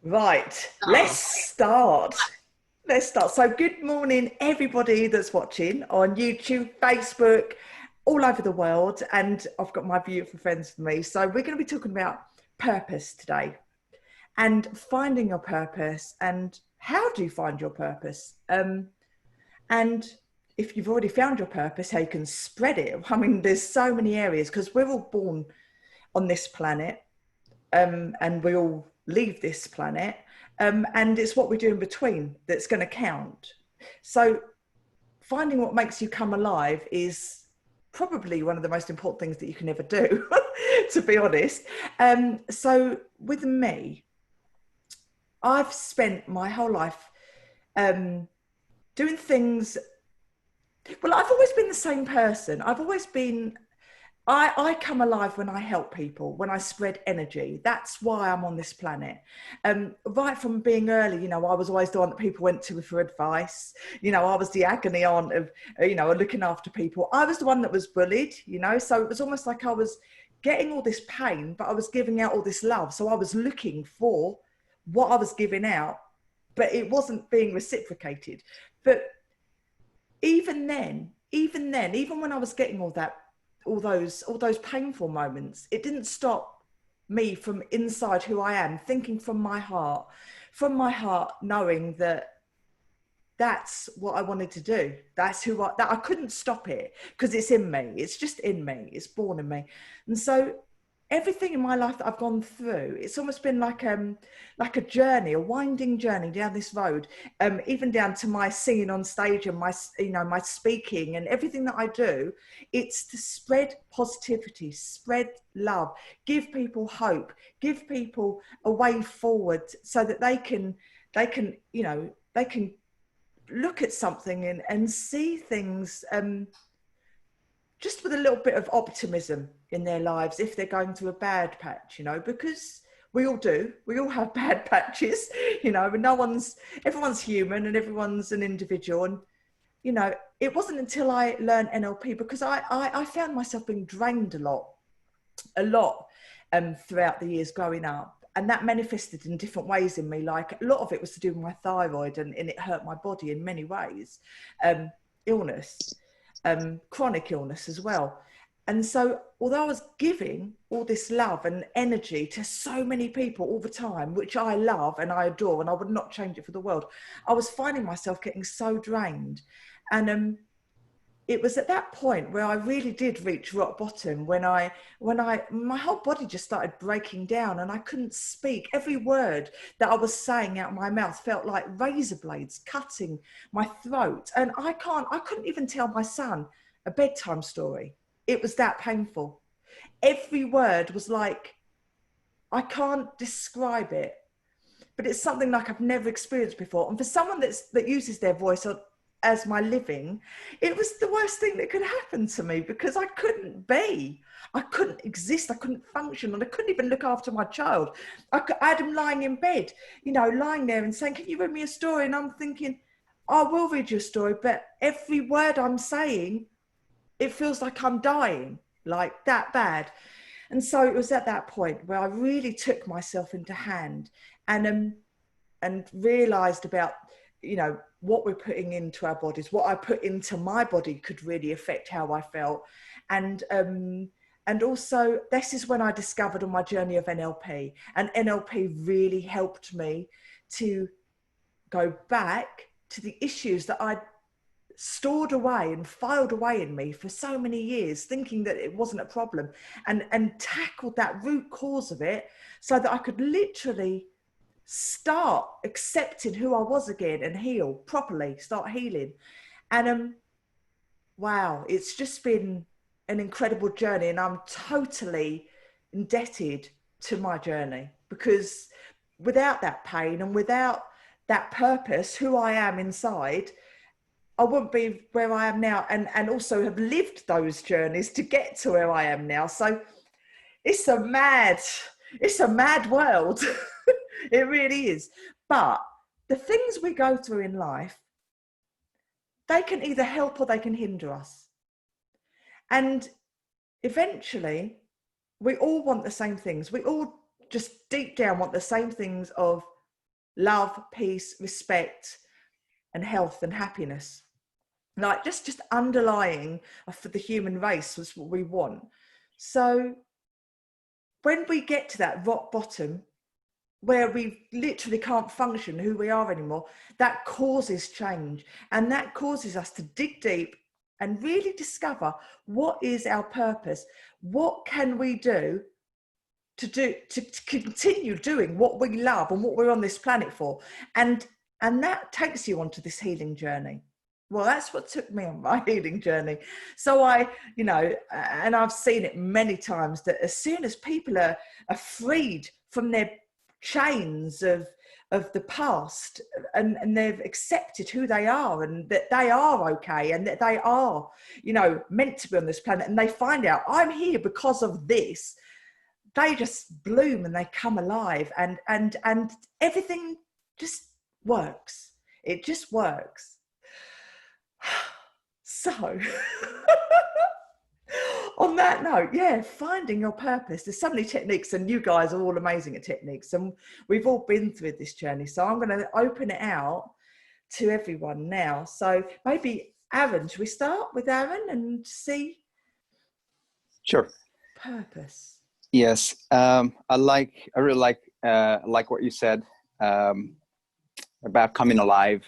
Right, let's Oh, start. Let's start. So, good morning, everybody that's watching on YouTube, Facebook, all over the world. And I've got my beautiful friends with me. So, we're going to be talking about purpose today and finding your purpose and how do you find your purpose? And if you've already found your purpose, how you can spread it. I mean, there's so many areas because we're all born on this planet, and we all leave this planet. And it's what we do in between that's going to count. So finding what makes you come alive is probably one of the most important things that you can ever do, to be honest. So with me, I've spent my whole life um, doing things. Well, I've always been the same person. I've always been I come alive when I help people, when I spread energy. That's why I'm on this planet. Right from being early, I was always the one that people went to for advice. I was the agony aunt of, looking after people. I was the one that was bullied, so it was almost like I was getting all this pain, but I was giving out all this love. So I was looking for what I was giving out, but it wasn't being reciprocated. But even when I was getting all those painful moments, it didn't stop me from inside who I am, thinking from my heart, knowing that that's what I wanted to do. That's that I couldn't stop it because it's in me. It's just in me. It's born in me. And so everything in my life that I've gone through, it's almost been like a journey, a winding journey down this road, even down to my singing on stage and my speaking and everything that I do. It's to spread positivity, spread love, give people hope, give people a way forward so that they can look at something and see things, just with a little bit of optimism in their lives if they're going through a bad patch, because we all do. We all have bad patches, but everyone's human and everyone's an individual. And, it wasn't until I learned NLP because I found myself being drained a lot, throughout the years growing up. And that manifested in different ways in me. Like a lot of it was to do with my thyroid, and it hurt my body in many ways. Illness, chronic illness as well. And so, although I was giving all this love and energy to so many people all the time, which I love and I adore, and I would not change it for the world, I was finding myself getting so drained. And it was at that point where I really did reach rock bottom when my whole body just started breaking down and I couldn't speak. Every word that I was saying out my mouth felt like razor blades cutting my throat. And I couldn't even tell my son a bedtime story. It was that painful. Every word was like, I can't describe it, but it's something like I've never experienced before. And for someone that uses their voice as my living, it was the worst thing that could happen to me because I couldn't exist, I couldn't function, and I couldn't even look after my child. I had him lying in bed, lying there and saying, "Can you read me a story?" And I'm thinking, I will read you a story, but every word I'm saying, it feels like I'm dying, like that bad. And so it was at that point where I really took myself into hand and realized about, what we're putting into our bodies, what I put into my body could really affect how I felt. And also, this is when I discovered on my journey of NLP, and NLP really helped me to go back to the issues that I'd stored away and filed away in me for so many years, thinking that it wasn't a problem, and tackled that root cause of it so that I could literally start accepting who I was again and heal properly, start healing. And wow, it's just been an incredible journey, and I'm totally indebted to my journey because without that pain and without that purpose, who I am inside, I wouldn't be where I am now, and also have lived those journeys to get to where I am now. So it's a mad, it's a mad world. It really is. But the things we go through in life, they can either help or they can hinder us. And eventually, we all want the same things. We all just deep down want the same things of love, peace, respect, and health and happiness. Like just underlying for the human race was what we want. So when we get to that rock bottom where we literally can't function who we are anymore, that causes change, and that causes us to dig deep and really discover what is our purpose. What can we do to continue doing what we love and what we're on this planet for? And that takes you onto this healing journey. Well, that's what took me on my healing journey. So and I've seen it many times, that as soon as people are freed from their chains of the past, and they've accepted who they are, and that they are okay, and that they are, meant to be on this planet, and they find out I'm here because of this, they just bloom and they come alive, and everything just works. It just works. So on that note, finding your purpose. There's so many techniques, and you guys are all amazing at techniques, and we've all been through this journey. So I'm going to open it out to everyone now. So maybe Aaron, should we start with Aaron and see? Sure. Purpose. Yes. I really like what you said about coming alive.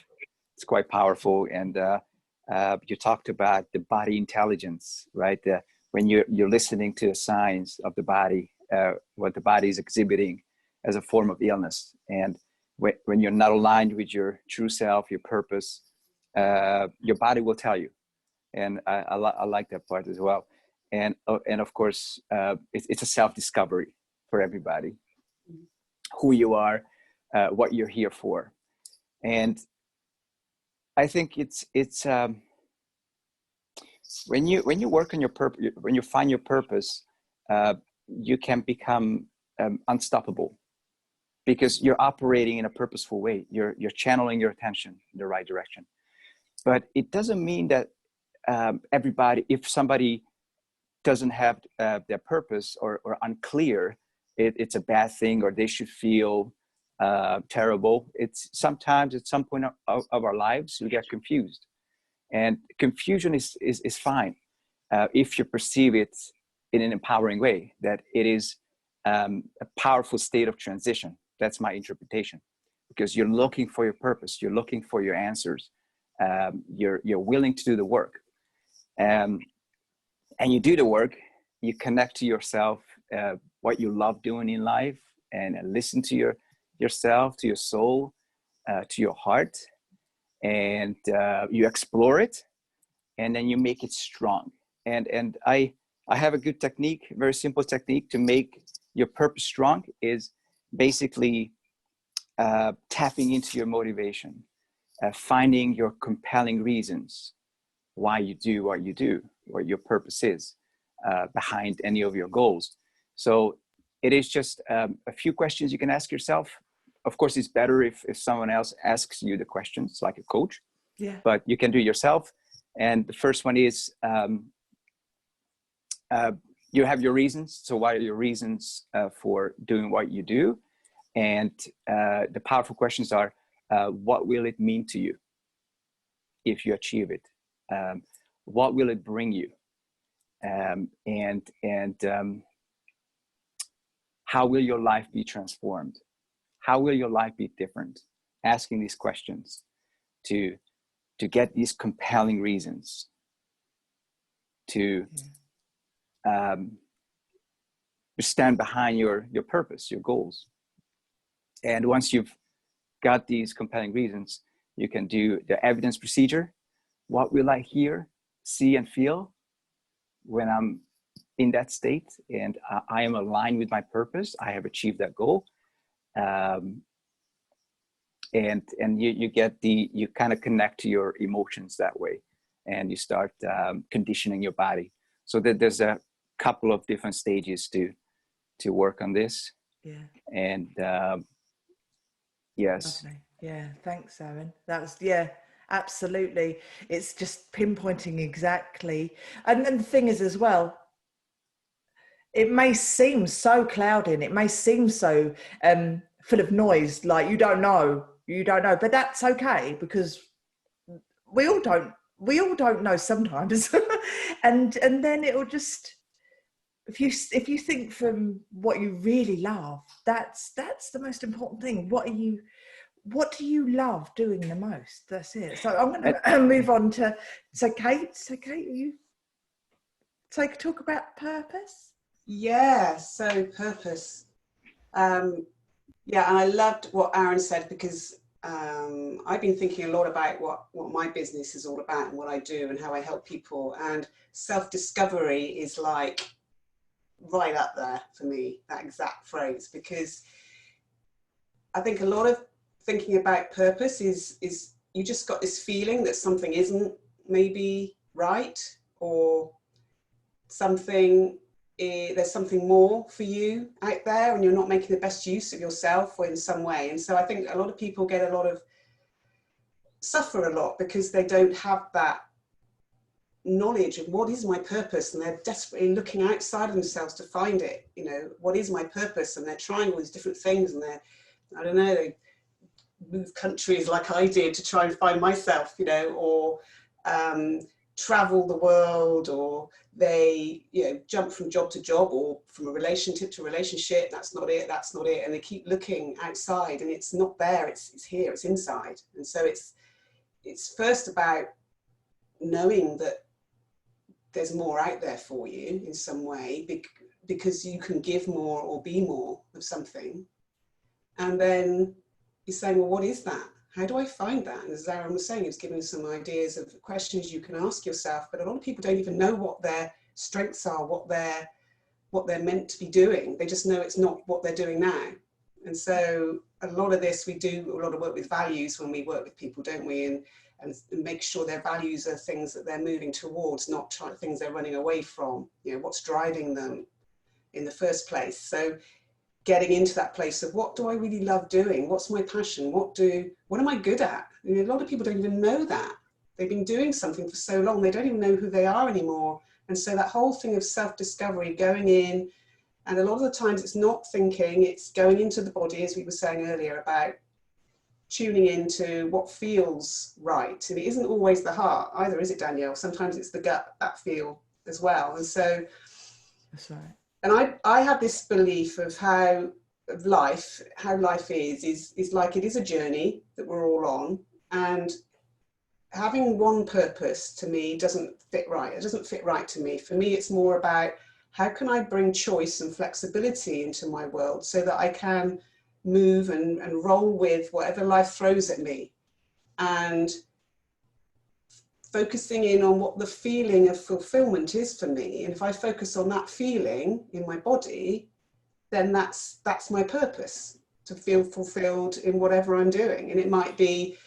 It's quite powerful. And you talked about the body intelligence, right? When you're listening to the signs of the body, what the body is exhibiting as a form of illness. And when you're not aligned with your true self, your purpose, your body will tell you. And I like that part as well. And of course, it's a self-discovery for everybody, who you are, what you're here for. And I think it's when you work on your purpose, when you find your purpose, you can become unstoppable, because you're operating in a purposeful way. You're channeling your attention in the right direction. But it doesn't mean that everybody, if somebody doesn't have their purpose or unclear, it's a bad thing, or they should feel terrible. It's sometimes at some point of our lives, we get confused. And confusion is fine if you perceive it in an empowering way, that it is a powerful state of transition. That's my interpretation, because you're looking for your purpose, you're looking for your answers, you're willing to do the work, and you do the work. You connect to yourself, what you love doing in life, and listen to yourself, to your soul, to your heart. And you explore it, and then you make it strong. And I have a good technique, a very simple technique to make your purpose strong, is basically tapping into your motivation, finding your compelling reasons why you do what you do, what your purpose is behind any of your goals. So it is just a few questions you can ask yourself. Of course, it's better if someone else asks you the questions, like a coach. Yeah. But you can do it yourself. And the first one is, you have your reasons. So what are your reasons for doing what you do? And the powerful questions are, what will it mean to you if you achieve it? What will it bring you? And how will your life be transformed? How will your life be different? Asking these questions to get these compelling reasons to stand behind your purpose, your goals. And once you've got these compelling reasons, you can do the evidence procedure. What will I hear, see, and feel when I'm in that state and I am aligned with my purpose? I have achieved that goal. And you kind of connect to your emotions that way, and you start conditioning your body. So that there's a couple of different stages to work on this. Yeah. And yes. Lovely. Yeah. Thanks, Aaron. That was, absolutely. It's just pinpointing exactly. And then the thing is as well, it may seem so clouding, it may seem so full of noise. Like you don't know, but that's okay, because we all don't know sometimes. and then it'll just, if you think from what you really love, that's the most important thing. What do you love doing the most? That's it. So I'm going to move on to, Kate, you talk about purpose. Yeah, so purpose. Yeah, and I loved what Aaron said, because I've been thinking a lot about what my business is all about and what I do and how I help people. And self-discovery is like right up there for me, that exact phrase, because I think a lot of thinking about purpose is you just got this feeling that something isn't maybe right, or something, there's something more for you out there, and you're not making the best use of yourself or in some way. And so I think a lot of people suffer a lot because they don't have that knowledge of what is my purpose, and they're desperately looking outside of themselves to find it. You know, what is my purpose? And they're trying all these different things, and they move countries like I did to try and find myself, you know, or travel the world, or they, you know, jump from job to job, or from a relationship to relationship. That's not it, and they keep looking outside, and it's not there, it's here, it's inside. And so it's first about knowing that there's more out there for you in some way, because you can give more or be more of something. And then you're saying, well, what is that? How do I find that? And as Aaron was saying, he was giving some ideas of questions you can ask yourself, but a lot of people don't even know what their strengths are, what they're meant to be doing. They just know it's not what they're doing now. And so a lot of this, we do a lot of work with values when we work with people, don't we? And make sure their values are things that they're moving towards, not things they're running away from. You know, what's driving them in the first place. So getting into that place of, what do I really love doing? What's my passion? What am I good at? You know, a lot of people don't even know that. They've been doing something for so long, they don't even know who they are anymore. And so that whole thing of self-discovery, going in, and a lot of the times it's not thinking, it's going into the body, as we were saying earlier, about tuning into what feels right. And it isn't always the heart either, is it, Danielle? Sometimes it's the gut, that feel as well. And so that's right. And I have this belief of how life is like, it is a journey that we're all on, and having one purpose to me doesn't fit right. It doesn't fit right to me. For me, it's more about, how can I bring choice and flexibility into my world so that I can move and roll with whatever life throws at me, and focusing in on what the feeling of fulfillment is for me. And if I focus on that feeling in my body, then that's my purpose, to feel fulfilled in whatever I'm doing. And it might be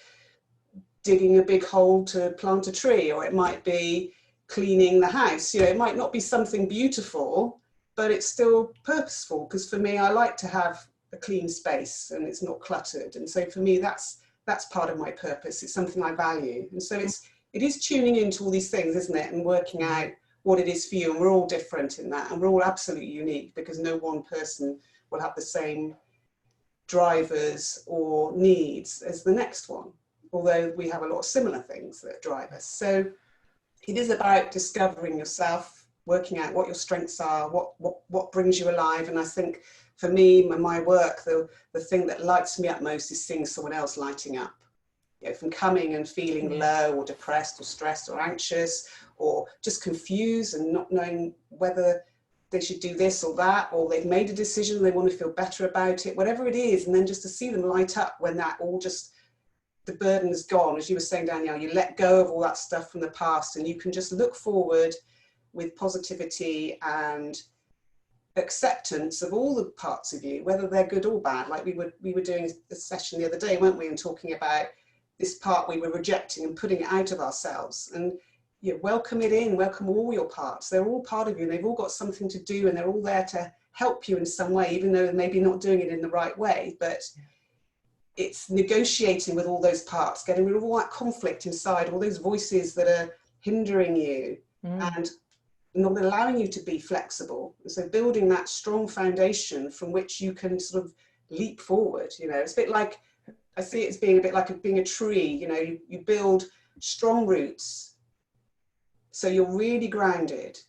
digging a big hole to plant a tree, or it might be cleaning the house. You know, it might not be something beautiful, but it's still purposeful, because for me, I like to have a clean space and it's not cluttered. And so for me, that's part of my purpose. It's something I value. And so it is tuning into all these things, isn't it? And working out what it is for you. And we're all different in that. And we're all absolutely unique, because no one person will have the same drivers or needs as the next one, although we have a lot of similar things that drive us. So it is about discovering yourself, working out what your strengths are, what brings you alive. And I think for me, my work, the thing that lights me up most is seeing someone else lighting up. You know, from coming and feeling low or depressed or stressed or anxious or just confused and not knowing whether they should do this or that, or they've made a decision, they want to feel better about it, whatever it is. And then just to see them light up when that all just, the burden is gone. As you were saying, Danielle, you let go of all that stuff from the past, and you can just look forward with positivity and acceptance of all the parts of you, whether they're good or bad. Like we were doing a session the other day, weren't we, and talking about this part we were rejecting and putting it out of ourselves. And you know, welcome it in, welcome all your parts. They're all part of you, and they've all got something to do, and they're all there to help you in some way, even though they're maybe not doing it in the right way. But it's negotiating with all those parts, getting rid of all that conflict inside, all those voices that are hindering you and not allowing you to be flexible. And so building that strong foundation from which you can sort of leap forward. You know, it's a bit like, I see it as being a bit like being a tree. You know, you build strong roots, so you're really grounded,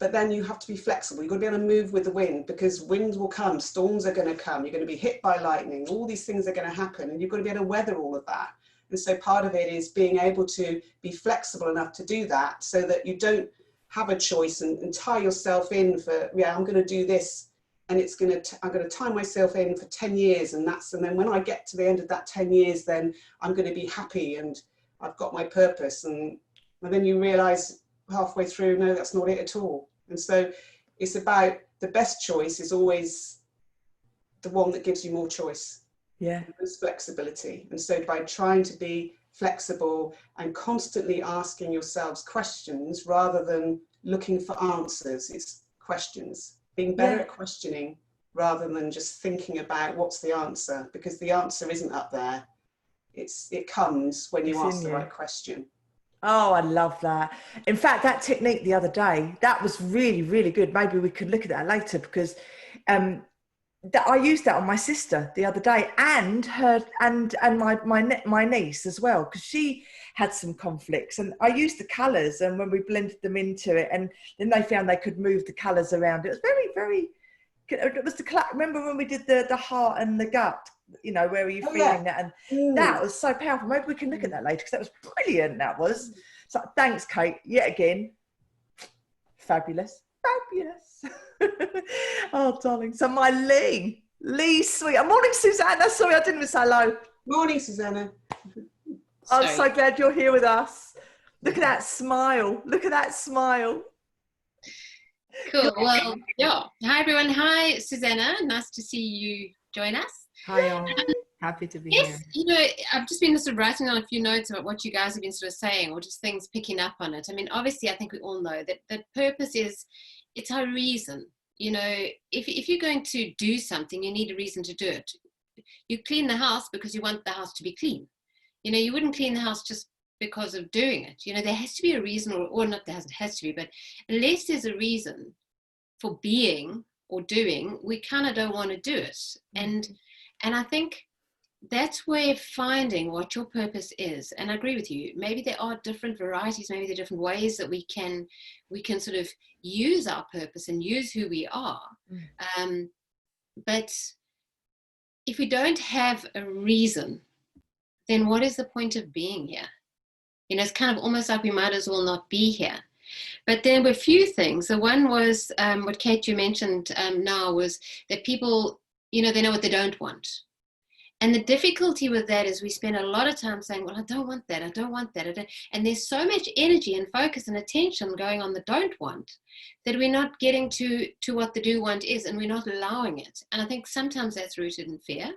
but then you have to be flexible. You've got to be able to move with the wind, because winds will come, storms are going to come, you're going to be hit by lightning, all these things are going to happen, and you've got to be able to weather all of that. And so part of it is being able to be flexible enough to do that, so that you don't have a choice and tie yourself in for, yeah, I'm going to do this, and it's going to, I'm going to tie myself in for 10 years, and then when I get to the end of that 10 years, then I'm going to be happy and I've got my purpose. And then you realize halfway through, no, that's not it at all. And so it's about, the best choice is always the one that gives you more choice. Yeah. There's flexibility. And so by trying to be flexible and constantly asking yourselves questions rather than looking for answers, it's questions. Being better at questioning rather than just thinking about what's the answer, because the answer isn't up there. It comes when you ask the right question. Oh, I love that. In fact, that technique the other day, that was really, really good. Maybe we could look at that later, because I used that on my sister the other day, and my niece as well, because she had some conflicts, and I used the colours, and when we blended them into it, and then they found they could move the colours around. It was very, very, it was remember when we did the heart and the gut, you know, where are you feeling that? And that was so powerful. Maybe we can look at that later, because that was brilliant. That was. So thanks, Kate, yet again. Fabulous. Oh, darling. So my Lee, sweet. Morning, Susanna. Sorry, I didn't even say hello. Morning, Susanna. I'm so glad you're here with us. Look at that smile. Look at that smile. Cool. Well, yeah. Hi, everyone. Hi, Susanna. Nice to see you join us. Hi, all. Happy to be here. You know, I've just been sort of writing on a few notes about what you guys have been sort of saying, or just things picking up on it. I mean, obviously, I think we all know that purpose is, it's our reason. You know, if you're going to do something, you need a reason to do it. You clean the house because you want the house to be clean. You know, you wouldn't clean the house just because of doing it. You know, there has to be a reason, or not there has to be, but unless there's a reason for being or doing, we kind of don't want to do it. And I think that's where finding what your purpose is. And I agree with you. Maybe there are different varieties, maybe there are different ways that we can sort of use our purpose and use who we are. But if we don't have a reason, then what is the point of being here? You know, it's kind of almost like we might as well not be here. But there were a few things. The one was what Kate, you mentioned now, was that people, you know, they know what they don't want. And the difficulty with that is we spend a lot of time saying, well, I don't want that, I don't want that. And there's so much energy and focus and attention going on the don't want, that we're not getting to what the do want is, and we're not allowing it. And I think sometimes that's rooted in fear.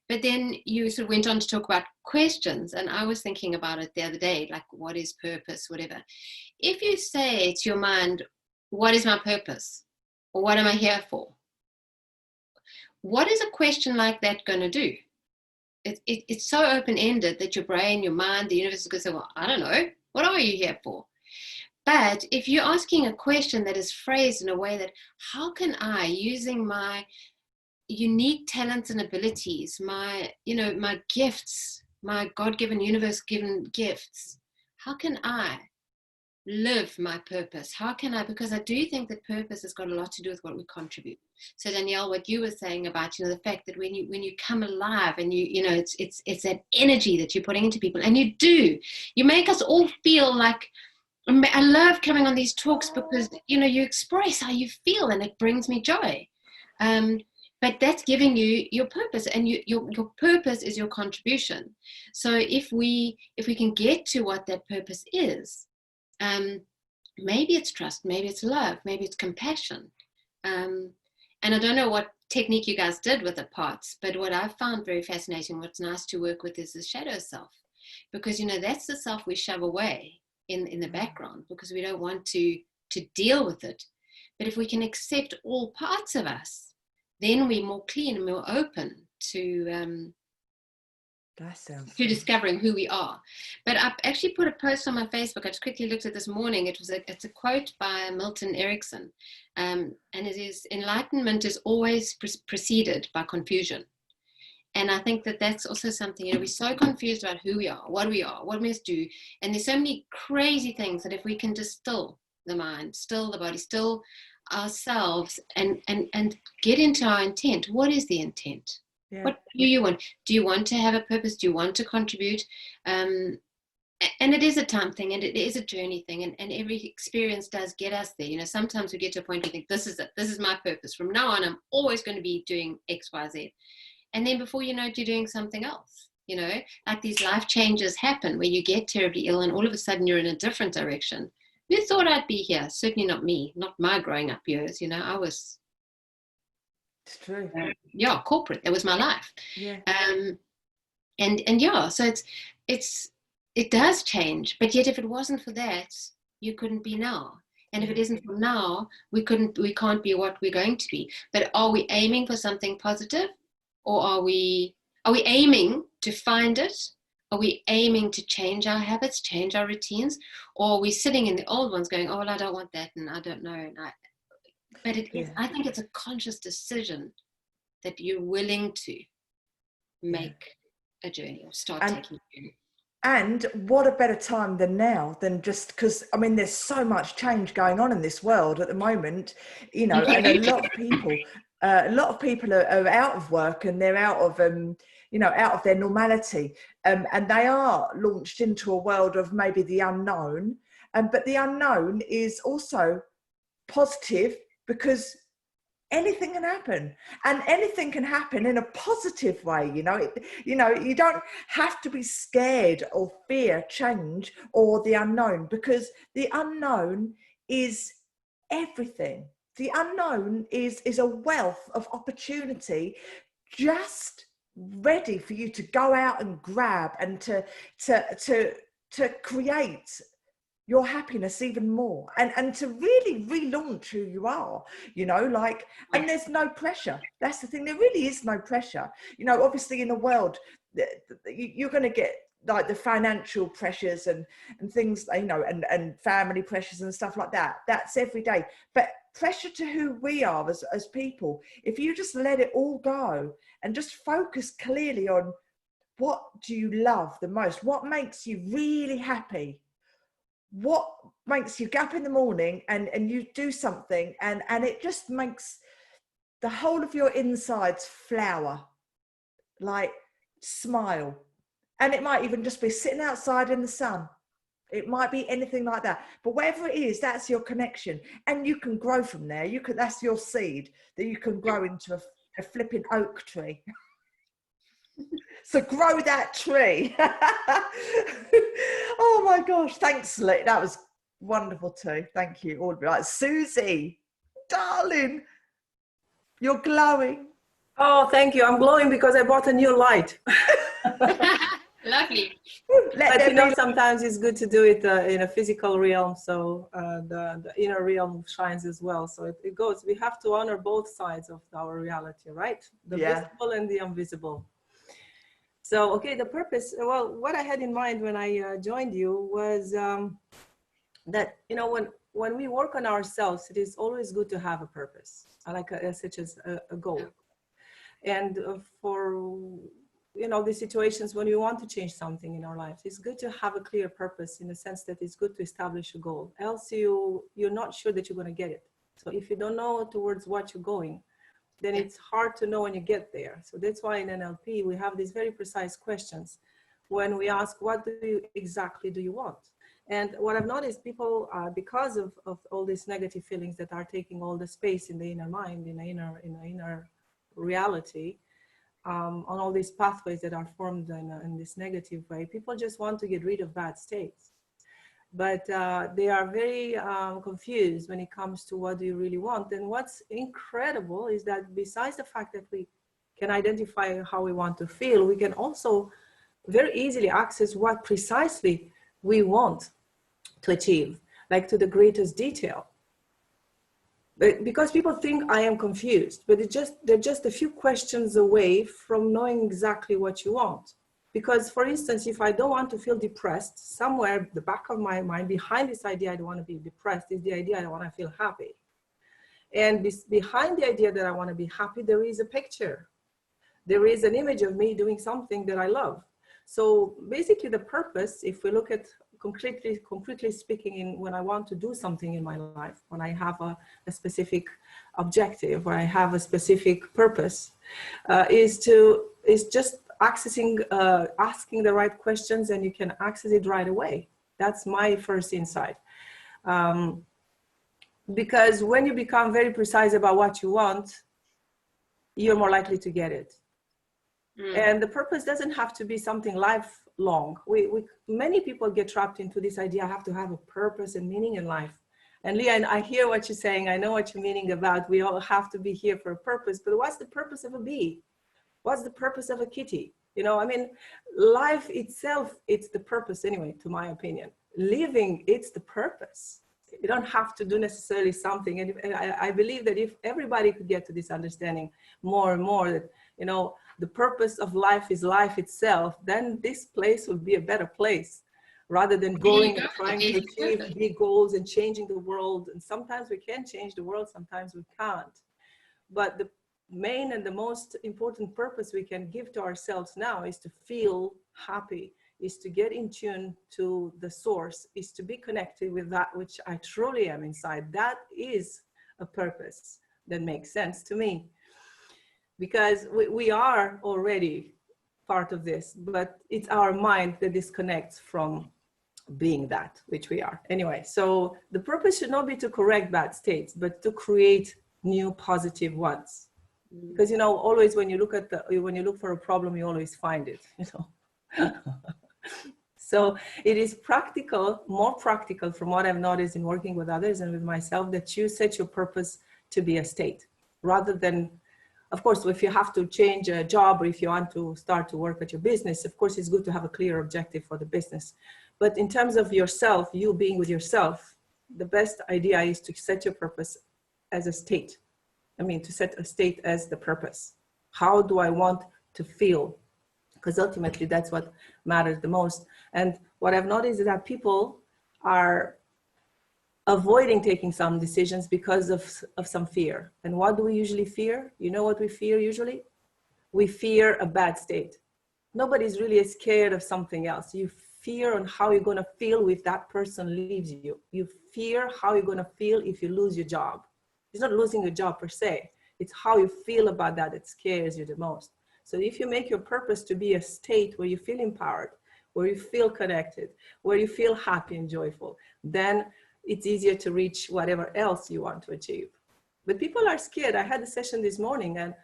But then you sort of went on to talk about questions, and I was thinking about it the other day, like, what is purpose, whatever. If you say to your mind, what is my purpose? Or what am I here for? What is a question like that going to do? It's so open-ended that your brain, your mind, the universe is going to say, well, I don't know. What are you here for? But if you're asking a question that is phrased in a way that, how can I, using my unique talents and abilities, my gifts, my God-given, universe-given gifts, how can I live my purpose? How can I, because I do think that purpose has got a lot to do with what we contribute. So Danielle, what you were saying about, you know, the fact that when you come alive and you know, it's that energy that you're putting into people, and you make us all feel like, I love coming on these talks because, you know, you express how you feel, and it brings me joy. But that's giving you your purpose, and your purpose is your contribution. So if we can get to what that purpose is, maybe it's trust, maybe it's love, maybe it's compassion. And I don't know what technique you guys did with the parts, but what I've found very fascinating, what's nice to work with, is the shadow self, because, you know, that's the self we shove away in the background because we don't want to deal with it. But if we can accept all parts of us, then we're more clean and more open to That sounds to fun. discovering who we are. But I actually put a post on my Facebook. I just quickly looked at this morning. It's a quote by Milton Erickson, and it is, enlightenment is always preceded by confusion. And I think that that's also something, we're so confused about who we are, what we must do. And there's so many crazy things that if we can just still the mind, still the body, still ourselves, and get into our intent. What is the intent? Yeah. What do you want? Do you want to have a purpose? Do you want to contribute? And it is a time thing, and it is a journey thing, and every experience does get us there. Sometimes we get to a point where we think, this is it. This is my purpose. From now on, I'm always going to be doing X, Y, Z. And then before you know it, you're doing something else. Like these life changes happen where you get terribly ill, and all of a sudden you're in a different direction. Who thought I'd be here? Certainly not me, not my growing up years. I was... It's true. Corporate. That was my life. Yeah. And yeah, so it does change. But yet, if it wasn't for that, you couldn't be now. And if it isn't for now, we can't be what we're going to be. But are we aiming for something positive, or are we aiming to find it? Are we aiming to change our habits, change our routines, or are we sitting in the old ones, going, "Oh, well, I don't want that, and I don't know." But I think it's a conscious decision that you're willing to make a journey, or start taking a journey. And what a better time than now, than just because, there's so much change going on in this world at the moment, and a lot of people are out of work, and they're out of, out of their normality. And they are launched into a world of maybe the unknown. But the unknown is also positive, because anything can happen, and anything can happen in a positive way. You don't have to be scared or fear change or the unknown, because the unknown is everything. The unknown is a wealth of opportunity, just ready for you to go out and grab, and to create your happiness even more, and to really relaunch who you are, and there's no pressure. That's the thing. There really is no pressure. Obviously in the world, you're going to get like the financial pressures and things, and family pressures and stuff like that. That's every day. But pressure to who we are as people, if you just let it all go and just focus clearly on what do you love the most, what makes you really happy, what makes you get up in the morning and you do something, and it just makes the whole of your insides flower, like smile. And it might even just be sitting outside in the sun. It might be anything like that. But whatever it is, that's your connection. And you can grow from there. That's your seed that you can grow into a flipping oak tree. So grow that tree. Oh my gosh, thanks, Lee. That was wonderful too. Thank you. All right, Susie, darling, you're glowing. Oh, thank you. I'm glowing because I bought a new light. Lovely. But sometimes it's good to do it in a physical realm, so the inner realm shines as well. So it goes. We have to honor both sides of our reality, right? The visible and the invisible. So, okay, the purpose, well, what I had in mind when I joined you was that, when we work on ourselves, it is always good to have a purpose, such as a goal. And for, the situations when we want to change something in our lives, it's good to have a clear purpose, in the sense that it's good to establish a goal. Else you're not sure that you're going to get it. So if you don't know towards what you're going, then it's hard to know when you get there. So that's why in NLP, we have these very precise questions when we ask, what exactly do you want? And what I've noticed, people, because of all these negative feelings that are taking all the space in the inner mind, in the inner reality, on all these pathways that are formed in this negative way, people just want to get rid of bad states. But they are very confused when it comes to what do you really want. And what's incredible is that besides the fact that we can identify how we want to feel, we can also very easily access what precisely we want to achieve, like to the greatest detail. But because people think I am confused, but they're just a few questions away from knowing exactly what you want. Because, for instance, if I don't want to feel depressed, somewhere the back of my mind, behind this idea I don't want to be depressed, is the idea I want to feel happy. And behind the idea that I want to be happy, there is a picture. There is an image of me doing something that I love. So basically the purpose, if we look at concretely speaking, in when I want to do something in my life, when I have a specific objective, or I have a specific purpose, is just asking the right questions, and you can access it right away. That's my first insight. Because when you become very precise about what you want, you're more likely to get it. And the purpose doesn't have to be something lifelong. Many people get trapped into this idea, I have to have a purpose and meaning in life. And Leah, I hear what you're saying. I know what you're meaning about, we all have to be here for a purpose, but what's the purpose of a bee? What's the purpose of a kitty? You know, I mean, life itself, it's the purpose anyway, to my opinion. Living, it's the purpose. You don't have to do necessarily something. And I believe that if everybody could get to this understanding more and more, that, you know, the purpose of life is life itself, then this place will be a better place, rather than going and trying to achieve big goals and changing the world. And sometimes we can change the world, sometimes we can't. But the main and the most important purpose we can give to ourselves now is to feel happy, is to get in tune to the source, is to be connected with that which I truly am inside. That is a purpose that makes sense to me, because we are already part of this, but it's our mind that disconnects from being that which we are. Anyway, so the purpose should not be to correct bad states, but to create new positive ones. Because, you know, always when you look for a problem, you always find it, you know. So it is practical, more practical from what I've noticed in working with others and with myself, that you set your purpose to be a state, rather than, of course, if you have to change a job, or if you want to start to work at your business, of course, it's good to have a clear objective for the business. But in terms of yourself, you being with yourself, the best idea is to set your purpose as a state. I mean, to set a state as the purpose. How do I want to feel? Because ultimately that's what matters the most. And what I've noticed is that people are avoiding taking some decisions because of some fear. And what do we usually fear? You know what we fear usually? We fear a bad state. Nobody's really scared of something else. You fear on how you're going to feel if that person leaves you. You fear how you're going to feel if you lose your job. It's not losing your job per se. It's how you feel about that that scares you the most. So if you make your purpose to be a state where you feel empowered, where you feel connected, where you feel happy and joyful, then it's easier to reach whatever else you want to achieve. But people are scared. I had a session this morning, and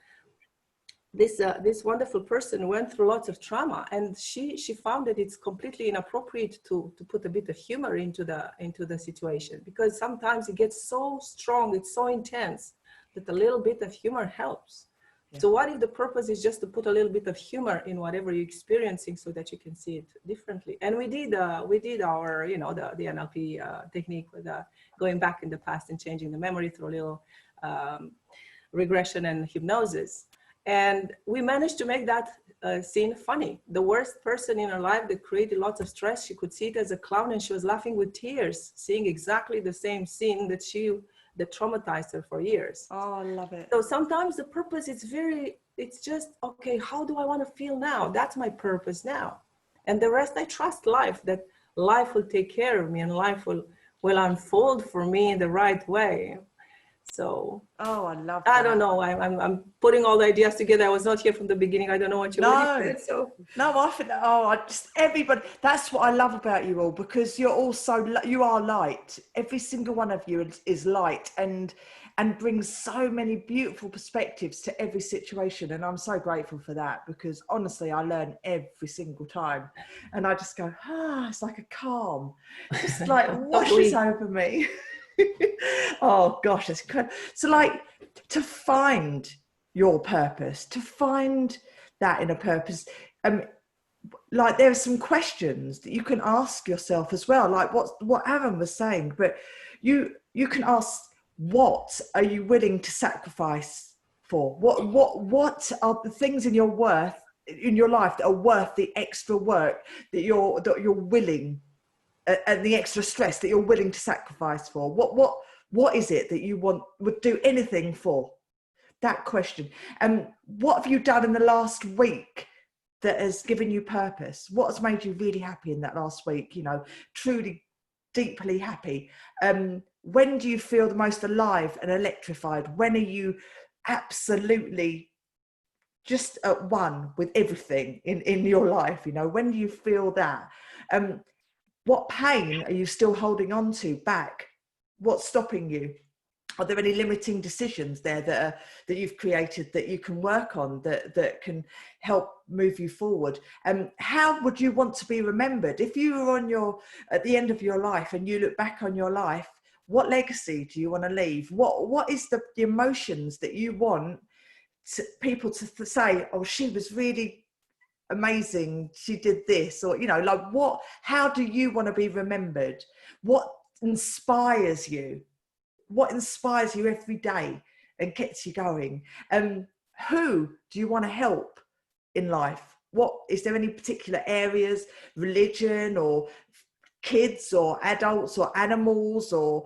this wonderful person went through lots of trauma, and she found that it's completely inappropriate to put a bit of humor into the situation, because sometimes it gets so strong, it's so intense, that a little bit of humor helps. Yeah. So what if the purpose is just to put a little bit of humor in whatever you're experiencing, so that you can see it differently? And we did our, you know, the NLP technique with going back in the past and changing the memory through a little regression and hypnosis. And we managed to make that scene funny. The worst person in her life that created lots of stress, she could see it as a clown, and she was laughing with tears, seeing exactly the same scene that traumatized her for years. Oh, I love it. So sometimes the purpose is it's just, okay, how do I want to feel now? That's my purpose now. And the rest, I trust life, that life will take care of me, and life will unfold for me in the right way. So, oh, I love that. I don't know. I'm putting all the ideas together. I was not here from the beginning. I don't know what you really said. So no, I think everybody. That's what I love about you all, because you are light. Every single one of you is light, and brings so many beautiful perspectives to every situation. And I'm so grateful for that, because honestly, I learn every single time, and I just go, it's like a calm, just like washes over me. Oh gosh, it's incredible. So, like, to find your purpose, to find that inner purpose, like, there are some questions that you can ask yourself as well, like what Aaron was saying. But you can ask, what are you willing to sacrifice for? What are the things in your worth in your life that are worth the extra work that you're willing, and the extra stress that you're willing to sacrifice for? What is it that you would do anything for? That question. And what have you done in the last week that has given you purpose? What has made you really happy in that last week? You know, truly, deeply happy. When do you feel the most alive and electrified? When are you absolutely just at one with everything in your life? You know, when do you feel that? What pain are you still holding on to back? What's stopping you? Are there any limiting decisions there that you've created that you can work on, that can help move you forward? How would you want to be remembered if you were at the end of your life and you look back on your life? What legacy do you want to leave? What is the emotions that you want people to say, oh, she was really amazing, she did this? Or, you know, like, how do you want to be remembered? What inspires you? What inspires you every day and gets you going? Who do you want to help in life? Is there any particular areas, religion or kids or adults or animals or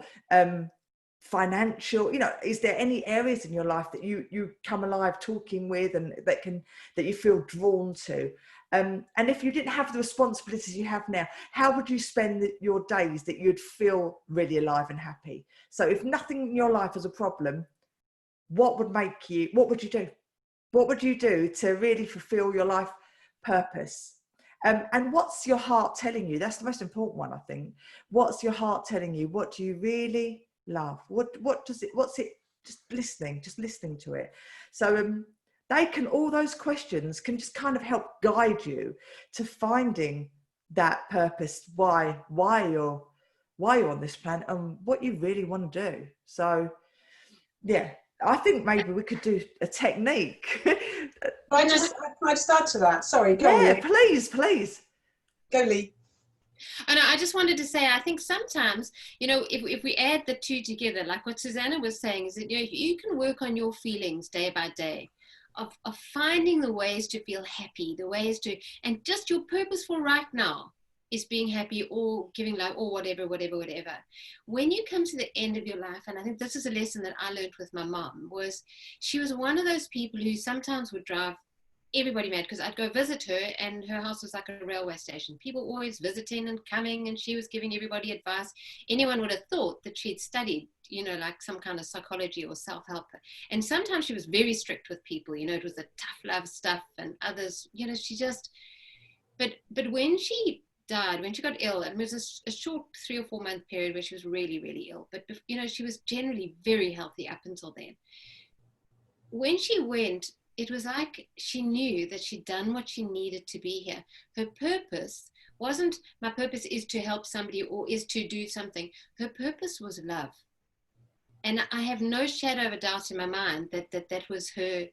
financial? You know, is there any areas in your life that you come alive talking with and that you feel drawn to? And if you didn't have the responsibilities you have now, how would you spend your days that you'd feel really alive and happy? So if nothing in your life was a problem, what would you do? What would you do to really fulfill your life purpose? And what's your heart telling you? That's the most important one, I think. What's your heart telling you? What do you really love? What's it? Just listening to it. So all those questions can just kind of help guide you to finding that purpose, why you're on this planet and what you really want to do. So yeah, I think maybe we could do a technique. Can I just add to that? Sorry, go on. Yeah, please. Go, Lee. And I just wanted to say, I think sometimes, you know, if we add the two together, like what Susanna was saying, is that, you know, you can work on your feelings day by day of finding the ways to feel happy, the ways to, and just your purpose for right now is being happy or giving love or whatever. When you come to the end of your life, and I think this is a lesson that I learned with my mom, was she was one of those people who sometimes would drive everybody mad, because I'd go visit her and her house was like a railway station. People always visiting and coming, and she was giving everybody advice. Anyone would have thought that she'd studied, you know, like some kind of psychology or self-help. And sometimes she was very strict with people, you know, it was the tough love stuff, and others, you know, she just, but when she died, when she got ill, and it was a short 3 or 4 month period where she was really, really ill, but, you know, she was generally very healthy up until then. When she went, it was like she knew that she'd done what she needed to be here. Her purpose wasn't, my purpose is to help somebody or is to do something. Her purpose was love. And I have no shadow of a doubt in my mind that was her.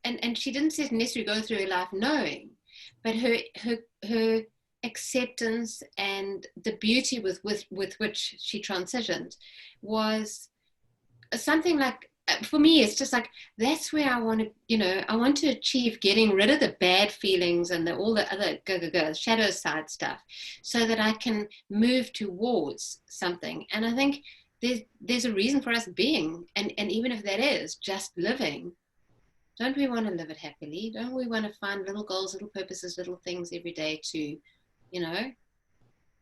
And she didn't necessarily go through her life knowing, but her acceptance and the beauty with which she transitioned was something like, for me, it's just like, that's where I want to, you know, I want to achieve getting rid of the bad feelings and all the other shadow side stuff, so that I can move towards something. And I think there's a reason for us being, and even if that is just living, don't we want to live it happily? Don't we want to find little goals, little purposes, little things every day to, you know,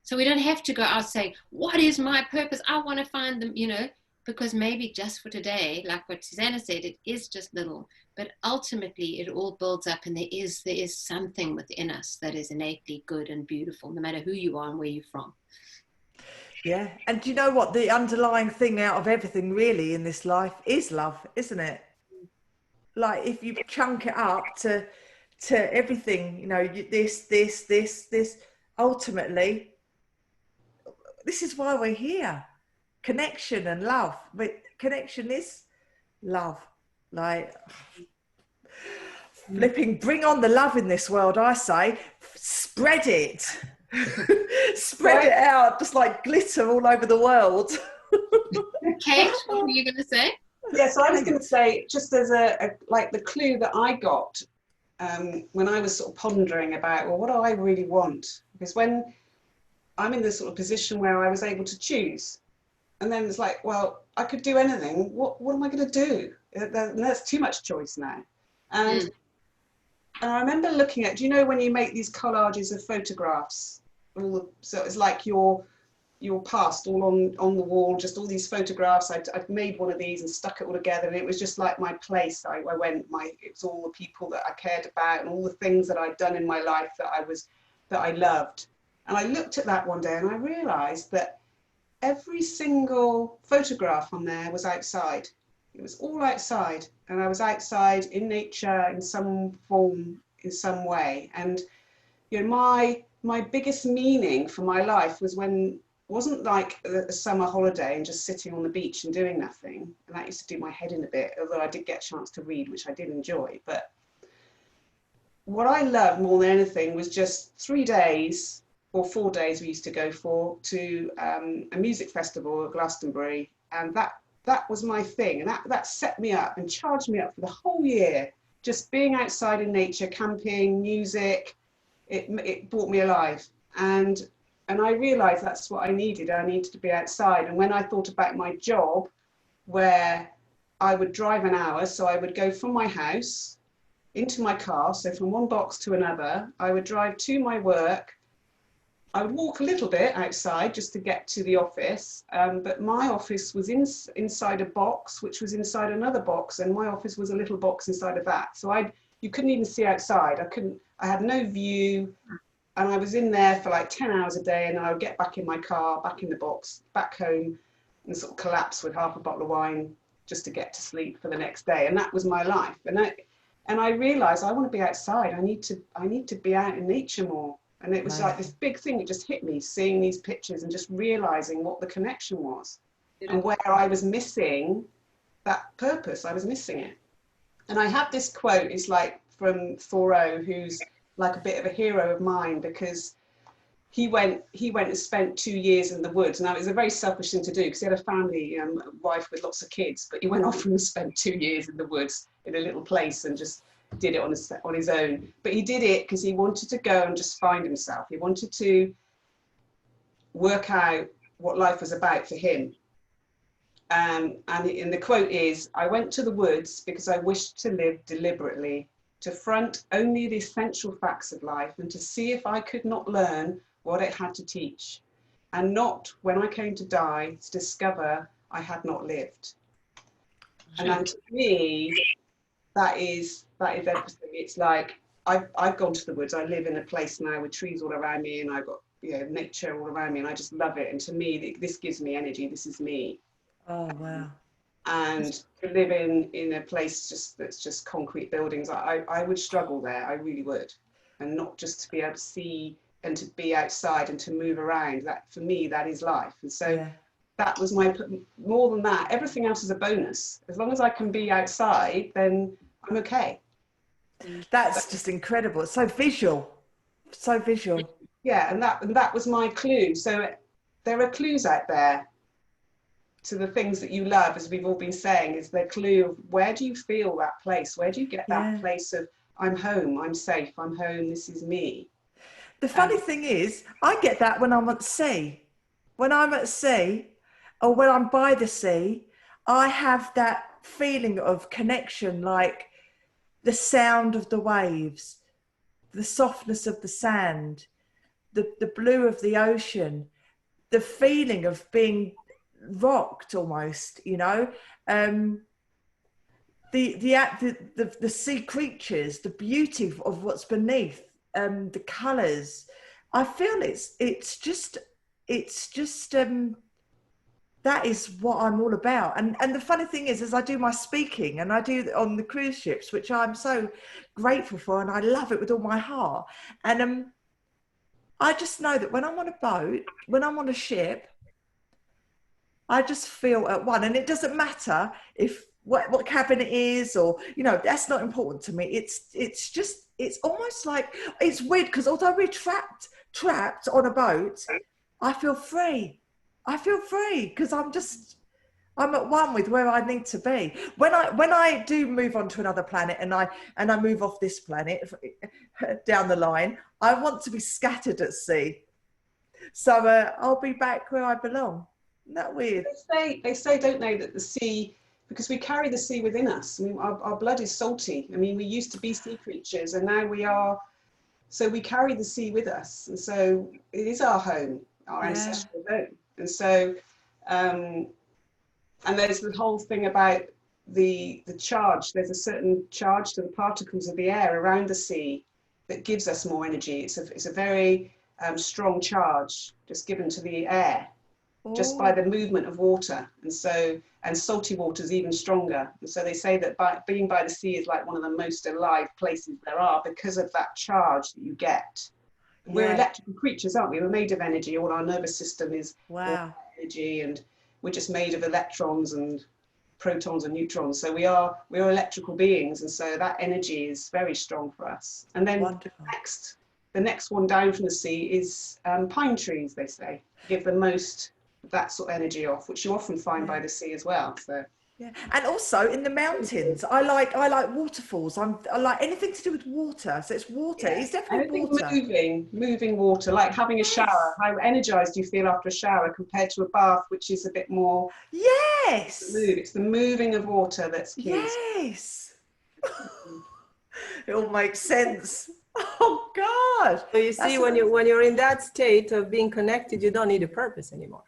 so we don't have to go out saying, what is my purpose? I want to find them, you know. Because maybe just for today, like what Susanna said, it is just little, but ultimately it all builds up, and there is something within us that is innately good and beautiful, no matter who you are and where you're from. Yeah, and do you know what? The underlying thing out of everything really in this life is love, isn't it? Like, if you chunk it up to everything, you know, this, ultimately, this is why we're here. Connection and love, but connection is love. Like, flipping, bring on the love in this world, I say. Spread it. Spread it out, just like glitter all over the world. Kate, what were you going to say? Yeah, so I was going to say, just as like the clue that I got when I was sort of pondering about, well, what do I really want? Because when I'm in this sort of position where I was able to choose, and then it's like, well, I could do anything. What am I going to do? That's too much choice now. And I remember looking at, do you know when you make these collages of photographs? So it's like your past all on the wall, just all these photographs. I'd made one of these and stuck it all together, and it was just like my place. I went, it was all the people that I cared about and all the things that I'd done in my life that I loved. And I looked at that one day and I realized that every single photograph on there was outside. It was all outside, and I was outside in nature in some form, in some way. And you know, my biggest meaning for my life wasn't like a summer holiday and just sitting on the beach and doing nothing. And that used to do my head in a bit, although I did get a chance to read, which I did enjoy. But what I loved more than anything was just 3 days or 4 days we used to go for to a music festival at Glastonbury, and that was my thing, and that set me up and charged me up for the whole year. Just being outside in nature, camping, music, it brought me alive, and I realized that's what I needed. I needed to be outside. And when I thought about my job, where I would drive an hour, so I would go from my house into my car, so from one box to another, I would drive to my work. I would walk a little bit outside just to get to the office, but my office was inside a box, which was inside another box, and my office was a little box inside of that. So you couldn't even see outside. I had no view, and I was in there for like 10 hours a day, and I would get back in my car, back in the box, back home, and sort of collapse with half a bottle of wine just to get to sleep for the next day. And that was my life. And I realized I want to be outside. I need to be out in nature more. And it was like this big thing that just hit me, seeing these pictures and just realizing what the connection was and where I was missing that purpose. I was missing it. And I have this quote, it's like from Thoreau, who's like a bit of a hero of mine, because he went and spent 2 years in the woods. Now, it was a very selfish thing to do because he had a family, a wife with lots of kids, but he went off and spent 2 years in the woods in a little place and just did it on his own. But he did it because he wanted to go and just find himself. He wanted to work out what life was about for him. And the quote is, "I went to the woods because I wished to live deliberately, to front only the essential facts of life and to see if I could not learn what it had to teach, and not, when I came to die, to discover I had not lived." And to me, that is everything. It's like I've gone to the woods. I live in a place now with trees all around me, and I've got nature all around me, and I just love it. And to me, this gives me energy. This is me. Oh wow! And to live in a place that's just concrete buildings, I would struggle there. I really would. And not just to be able to see and to be outside and to move around. That for me, that is life. And so that was more than that. Everything else is a bonus. As long as I can be outside, then I'm okay. That's just incredible. It's so visual. So visual. Yeah, and that was my clue. So there are clues out there to the things that you love, as we've all been saying, is the clue of where do you feel that place? Where do you get that place of I'm home, I'm safe, I'm home, this is me? The funny thing is, I get that when I'm at sea. When I'm at sea, or when I'm by the sea, I have that feeling of connection, like the sound of the waves, the softness of the sand, the blue of the ocean, the feeling of being rocked almost, the sea creatures, the beauty of what's beneath, the colours. I feel it's just that is what I'm all about. And the funny thing is, as I do my speaking, and I do on the cruise ships, which I'm so grateful for, and I love it with all my heart. And I just know that when I'm on a boat, when I'm on a ship, I just feel at one. And it doesn't matter if what cabin it is, or that's not important to me. It's almost like, it's weird because although we're trapped on a boat, I feel free because I'm at one with where I need to be. When I do move on to another planet and I move off this planet down the line, I want to be scattered at sea. So I'll be back where I belong. Isn't that weird? They say, don't they, that the sea, because we carry the sea within us. I mean, our blood is salty. I mean, we used to be sea creatures, and now we are. So we carry the sea with us, and so it is our home, our ancestral home. And so, and there's the whole thing about the charge. There's a certain charge to the particles of the air around the sea that gives us more energy. It's a very strong charge just given to the air, just by the movement of water. And so, and salty water is even stronger. And so they say that being by the sea is like one of the most alive places there are because of that charge that you get. We're electrical creatures, aren't we? We're made of energy. All our nervous system is energy, and we're just made of electrons and protons and neutrons. So we're electrical beings, and so that energy is very strong for us. And then the next one down from the sea is pine trees. They say give the most of that sort of energy off, which you often find by the sea as well. So. Yeah, and also in the mountains, I like waterfalls. I like anything to do with water. So it's water. Yeah. It's definitely water. Moving water, like having a shower. How energized do you feel after a shower compared to a bath, which is a bit more? Yes. It's the moving of water that's key. Yes. It all makes sense. Oh God. So you see, when you're in that state of being connected, you don't need a purpose anymore.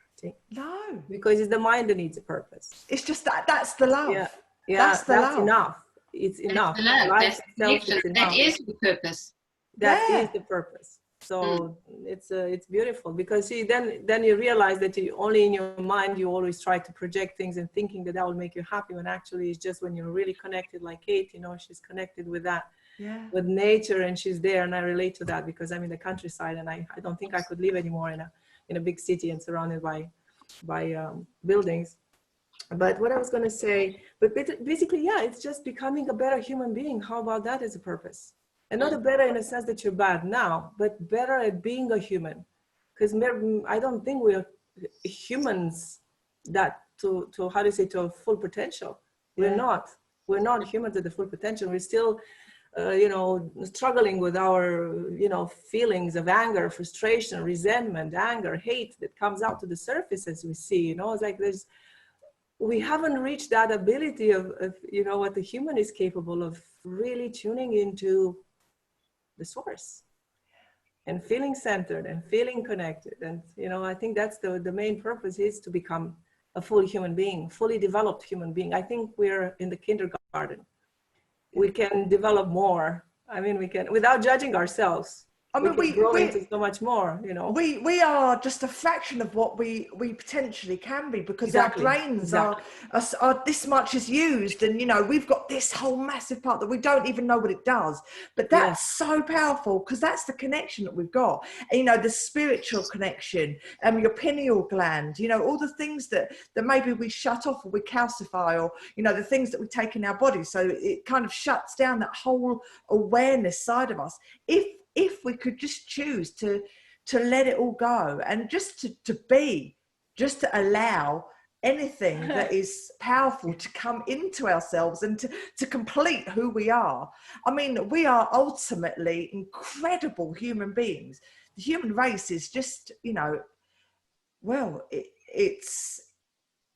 No, because it's the mind that needs a purpose. It's just that's the love. That's enough. It's enough. That's that is the purpose. That is the purpose. So it's beautiful, because see, then you realize that you only in your mind you always try to project things and thinking that will make you happy, when actually it's just when you're really connected, like Kate, she's connected with that, with nature, and she's there, and I relate to that because I'm in the countryside, and I don't think I could live anymore in a big city and surrounded by buildings. But what I was going to say, but basically, it's just becoming a better human being. How about that as a purpose? And not a better in a sense that you're bad now, but better at being a human. Because I don't think we're humans that to how do you say, to a full potential. We're not humans at the full potential. We're still struggling with our, feelings of anger, frustration, resentment, anger, hate that comes out to the surface as we see, it's like we haven't reached that ability of what the human is capable of, really tuning into the source and feeling centered and feeling connected. And, I think that's the main purpose, is to become a full human being, fully developed human being. I think we're in the kindergarten. We can develop more. I mean, we can, without judging ourselves. I mean, we grow into so much more, We are just a fraction of what we potentially can be, because our brains are this much is used, and we've got this whole massive part that we don't even know what it does. But that's so powerful, because that's the connection that we've got. And, the spiritual connection, your pineal gland, all the things that maybe we shut off or we calcify, or the things that we take in our body. So it kind of shuts down that whole awareness side of us. If we could just choose to let it all go, and just to allow anything that is powerful to come into ourselves and to complete who we are. I mean, we are ultimately incredible human beings. The human race is just,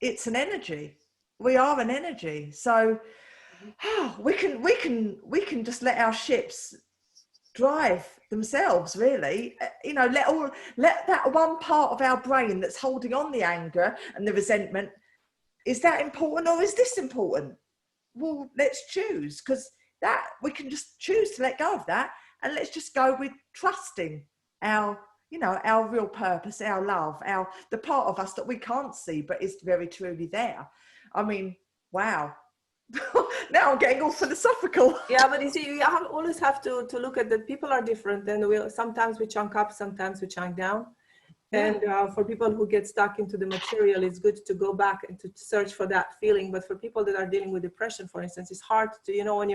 it's an energy. We are an energy. So we can just let our ships drive themselves, really. Let that one part of our brain that's holding on the anger and the resentment, is that important, or is this important? Well, let's choose, because that we can just choose to let go of that, and let's just go with trusting our real purpose, our love, the part of us that we can't see but is very truly there. I mean, wow. Now I'm getting all philosophical. Yeah, but you see, you always have to look at that people are different, and sometimes we chunk up, sometimes we chunk down. And for people who get stuck into the material, it's good to go back and to search for that feeling. But for people that are dealing with depression, for instance, it's hard to, when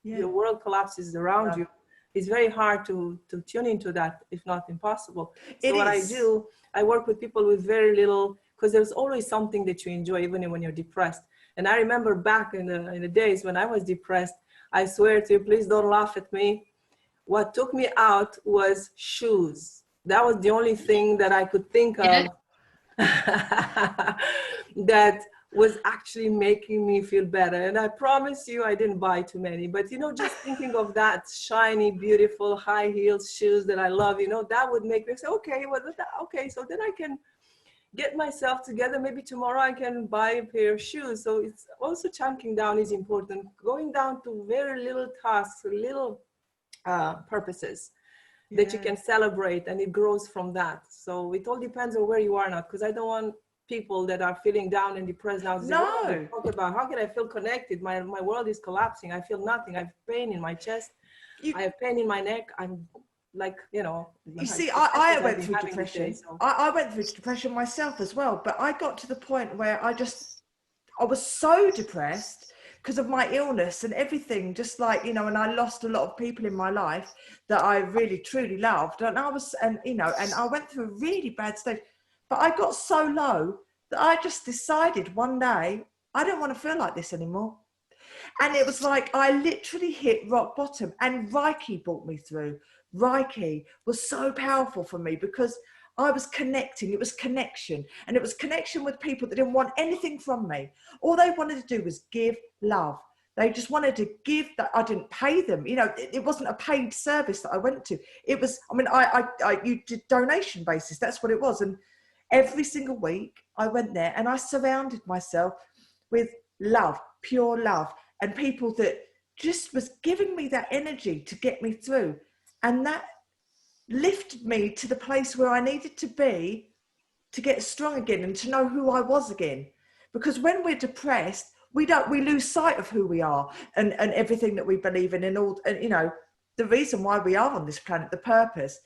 your world collapses around you, it's very hard to tune into that, if not impossible. So what I do, I work with people with very little because there's always something that you enjoy, even when you're depressed. And I remember back in the days when I was depressed, I swear to you, please don't laugh at me. What took me out was shoes. That was the only thing that I could think of that was actually making me feel better. And I promise you, I didn't buy too many, but you know, just thinking of that shiny, beautiful high heels shoes that I love, you know, that would make me say, okay, well, okay, so then I can get myself together. Maybe tomorrow I can buy a pair of shoes. So it's also chunking down is important. Going down to very little tasks, little purposes that you can celebrate, and it grows from that. So it all depends on where you are now, because I don't want people that are feeling down and depressed now to say, what are you talking about? How can I feel connected? My world is collapsing. I feel nothing. I have pain in my chest. I have pain in my neck. I'm like, you know. You see, I went through depression. I went through depression myself as well, but I got to the point where I was so depressed because of my illness and everything, just like, you know, and I lost a lot of people in my life that I really truly loved. And I went through a really bad stage, but I got so low that I just decided one day, I don't want to feel like this anymore. And it was like, I literally hit rock bottom, and Reiki brought me through. Reiki was so powerful for me because I was connecting. It was connection, and it was connection with people that didn't want anything from me. All they wanted to do was give love. They just wanted to give. That I didn't pay them. You know, it wasn't a paid service that I went to. It was, I mean, you did donation basis. That's what it was. And every single week I went there and I surrounded myself with love, pure love, and people that just was giving me that energy to get me through. And that lifted me to the place where I needed to be to get strong again and to know who I was again. Because when we're depressed, we lose sight of who we are and everything that we believe in, and all, and, you know, the reason why we are on this planet, the purpose.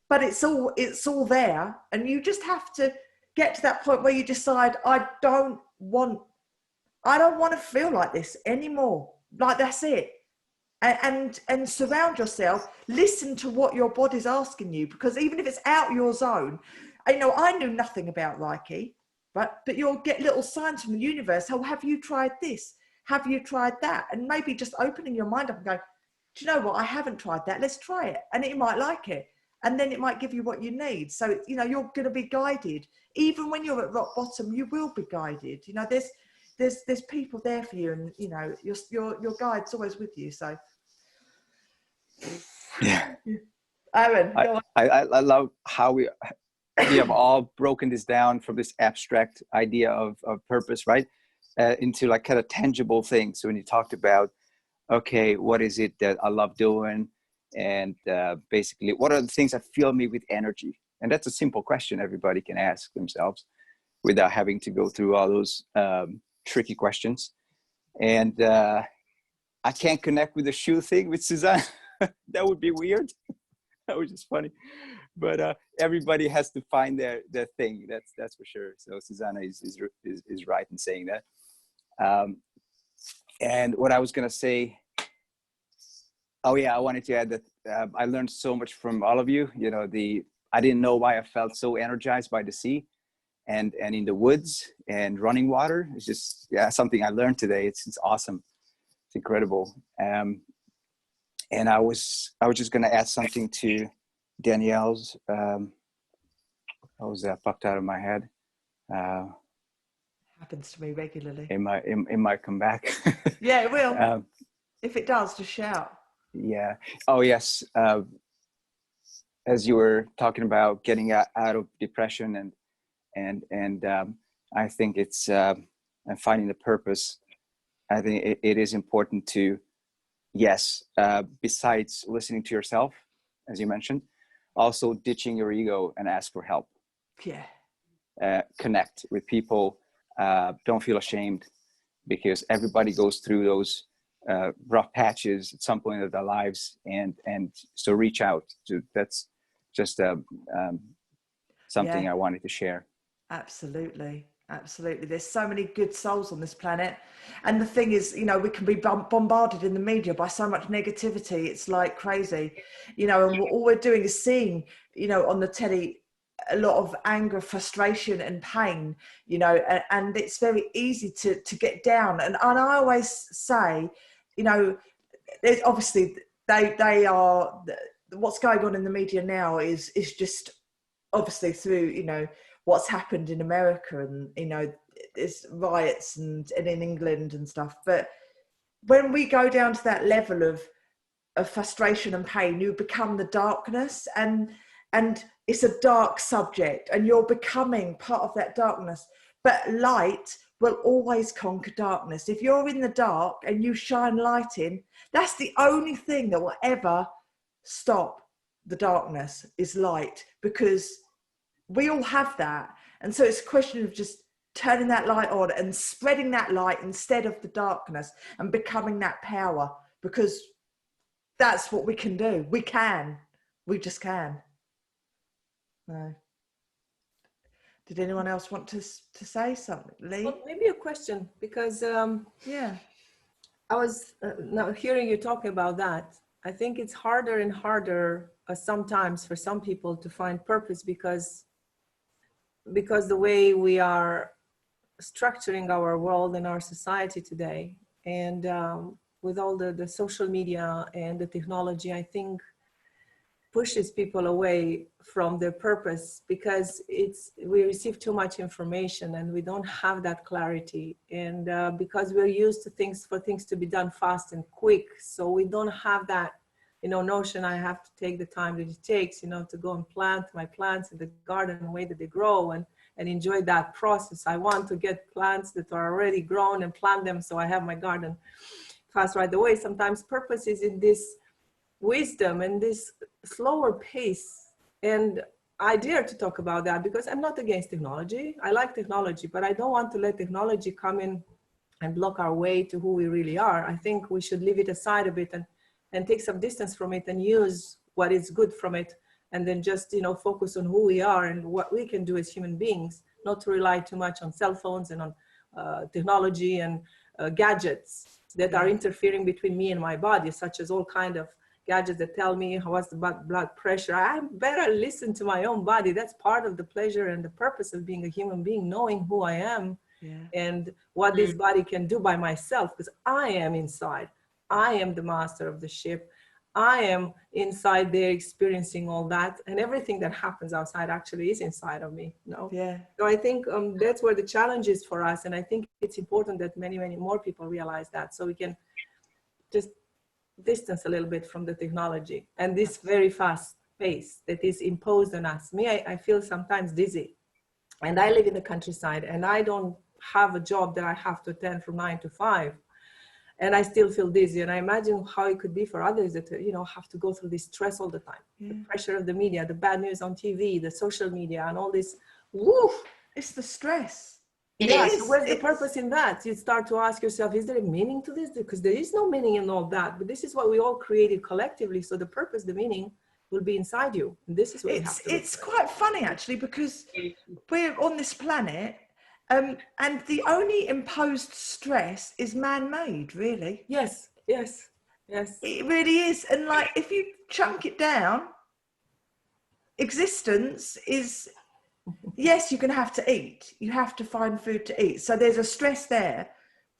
But it's all there, and you just have to get to that point where you decide, I don't want to feel like this anymore. Like, that's it. And surround yourself, listen to what your body's asking you, because even if it's out your zone, you know, I knew nothing about Reiki, but you'll get little signs from the universe. Oh, have you tried this? Have you tried that? And maybe just opening your mind up and going, do you know what? I haven't tried that. Let's try it. And you might like it. And then it might give you what you need. So, you know, you're going to be guided. Even when you're at rock bottom, you will be guided. You know, there's people there for you, and, you know, your guide's always with you. So yeah, Aaron, go on. I love how we have all broken this down from this abstract idea of purpose, right, into like kind of tangible things. So when you talked about, okay, what is it that I love doing, and basically what are the things that fill me with energy? And that's a simple question everybody can ask themselves without having to go through all those tricky questions. And I can't connect with the shoe thing with Suzanne. That would be weird. That was just funny. But everybody has to find their thing. That's for sure. So Susanna is right in saying that. And what I was gonna say, oh yeah, I wanted to add that I learned so much from all of you. You know, I didn't know why I felt so energized by the sea and in the woods and running water. It's just, yeah, something I learned today. It's awesome. It's incredible. And I was just gonna add something to Danielle's. What was that? Popped out of my head. Happens to me regularly. It might come back. Yeah, it will. If it does, just shout. Yeah. Oh yes. As you were talking about getting out of depression and I think it's and finding the purpose. I think it is important to, yes, besides listening to yourself, as you mentioned, also ditching your ego and ask for help. Yeah. Connect with people. Don't feel ashamed, because everybody goes through those rough patches at some point of their lives, and so reach out to. That's just something I wanted to share. Absolutely. There's so many good souls on this planet, and the thing is, you know, we can be bombarded in the media by so much negativity. It's like crazy, you know, and all we're doing is seeing, you know, on the telly, a lot of anger, frustration and pain, you know, and it's very easy to get down. And I always say, you know, there's obviously they are, what's going on in the media now is just obviously through, you know, what's happened in America, and, you know, there's riots and in England and stuff. But when we go down to that level of frustration and pain, you become the darkness, and it's a dark subject, and you're becoming part of that darkness. But light will always conquer darkness. If you're in the dark and you shine light in, that's the only thing that will ever stop the darkness, is light, because we all have that. And so it's a question of just turning that light on and spreading that light instead of the darkness, and becoming that power, because that's what we can do. We just can. No. Did anyone else want to say something, Lee? Well, maybe a question, because yeah, I was now hearing you talking about that. I think it's harder and harder sometimes for some people to find purpose, because the way we are structuring our world and our society today, and with all the social media and the technology, I think pushes people away from their purpose, because we receive too much information and we don't have that clarity, and because we're used to things to be done fast and quick, so we don't have that, you know, notion, I have to take the time that it takes, you know, to go and plant my plants in the garden the way that they grow, and enjoy that process. I want to get plants that are already grown and plant them so I have my garden fast right away. Sometimes purpose is in this wisdom and this slower pace. And I dare to talk about that because I'm not against technology. I like technology, but I don't want to let technology come in and block our way to who we really are. I think we should leave it aside a bit and take some distance from it and use what is good from it, and then just, you know, focus on who we are and what we can do as human beings, not to rely too much on cell phones and on technology and gadgets that are interfering between me and my body, such as all kind of gadgets that tell me what's the blood pressure. I better listen to my own body. That's part of the pleasure and the purpose of being a human being, knowing who I am and what this body can do by myself, because I am inside. I am the master of the ship. I am inside there experiencing all that, and everything that happens outside actually is inside of me. No? Yeah. So I think that's where the challenge is for us, and I think it's important that many, many more people realize that, so we can just distance a little bit from the technology and this very fast pace that is imposed on us. I feel sometimes dizzy, and I live in the countryside, and I don't have a job that I have to attend from 9 to 5. And I still feel dizzy. And I imagine how it could be for others that, you know, have to go through this stress all the time. The pressure of the media, the bad news on TV, the social media, and all this. Woo! It's the stress. So where's the purpose in that? You start to ask yourself, is there a meaning to this? Because there is no meaning in all that. But this is what we all created collectively. So the purpose, the meaning will be inside you. And this is what we have to It's quite funny, actually, because we're on this planet. And the only imposed stress is man-made, really. Yes. It really is. And like, if you chunk it down, existence is, yes, you're going to have to eat. You have to find food to eat. So there's a stress there.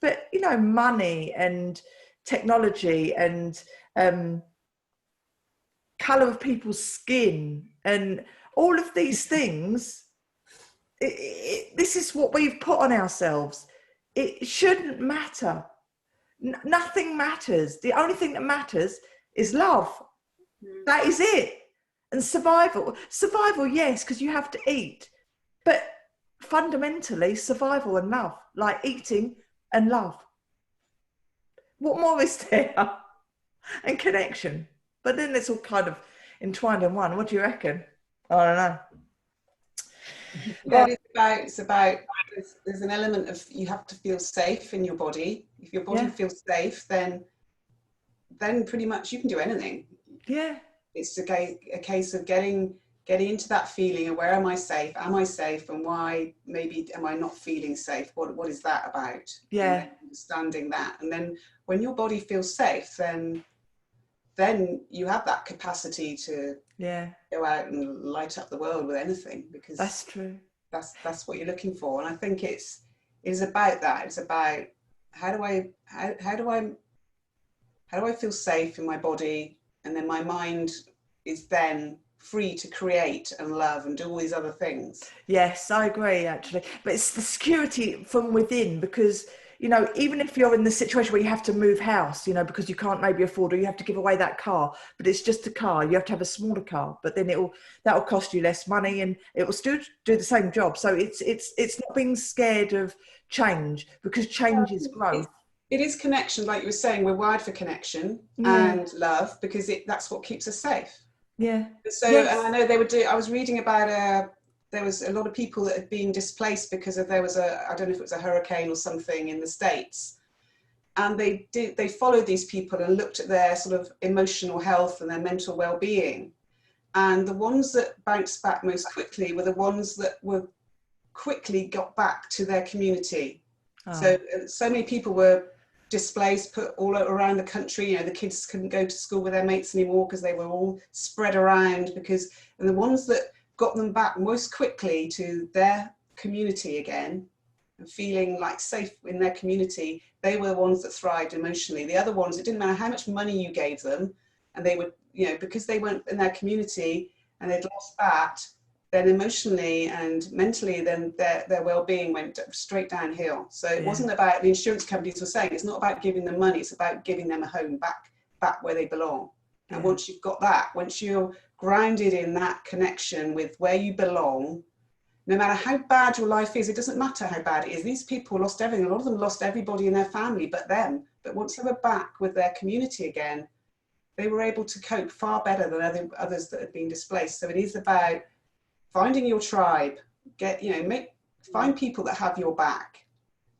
But, you know, money and technology and colour of people's skin and all of these things, this is what we've put on ourselves. It shouldn't matter. Nothing matters. The only thing that matters is love. That is it. And survival, yes, because you have to eat, but fundamentally survival and love, like eating and love. What more is there? And connection. But then it's all kind of entwined in one. What do you reckon? I don't know. It's about there's an element of, you have to feel safe in your body. If your body feels safe, then pretty much you can do anything. Yeah. It's a case of getting into that feeling of, where am I safe? Am I safe? And why maybe am I not feeling safe? What is that about? Yeah. Understanding that. And then when your body feels safe, then then you have that capacity to Yeah, go out and light up the world with anything, because that's true. that's what you're looking for. And I think it is about that. It's about how do I feel safe in my body, and then my mind is then free to create and love and do all these other things. Yes, I agree actually. But it's the security from within, because, you know, even if you're in the situation where you have to move house, you know, because you can't maybe afford, or you have to give away that car, but it's just a car, you have to have a smaller car, but then that'll cost you less money and it will still do the same job. So it's not being scared of change, because change is growth. It is connection, like you were saying. We're wired for connection and love, because that's what keeps us safe. Yeah. So, yes. And I know I was reading about there was a lot of people that had been displaced because there was I don't know if it was a hurricane or something in the States. And they followed these people and looked at their sort of emotional health and their mental well-being. And the ones that bounced back most quickly were the ones that were quickly got back to their community. Oh. So many people were displaced, put all around the country. You know, the kids couldn't go to school with their mates anymore because they were all spread around. And the ones that got them back most quickly to their community again and feeling like safe in their community, they were the ones that thrived emotionally. The other ones, it didn't matter how much money you gave them, and they would, you know, because they weren't in their community and they'd lost that, then emotionally and mentally, then their well-being went straight downhill. So it wasn't about, the insurance companies were saying, it's not about giving them money, it's about giving them a home back where they belong. And once you've got that, once you're grounded in that connection with where you belong, no matter how bad your life is, it doesn't matter how bad it is. These people lost everything. A lot of them lost everybody in their family but them. But once they were back with their community again, they were able to cope far better than others that had been displaced. So it is about finding your tribe, find people that have your back.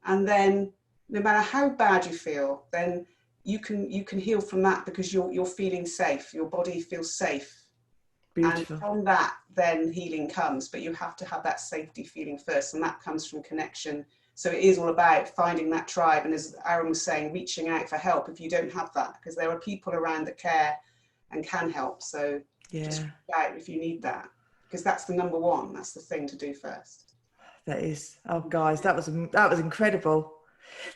And then no matter how bad you feel, then you can heal from that, because you're feeling safe. Your body feels safe. Beautiful. And from that, then healing comes. But you have to have that safety feeling first, and that comes from connection. So it is all about finding that tribe. And as Aaron was saying, reaching out for help if you don't have that, because there are people around that care and can help. So just reach out if you need that, because that's the number one. That's the thing to do first. That is. Oh, guys, that was incredible.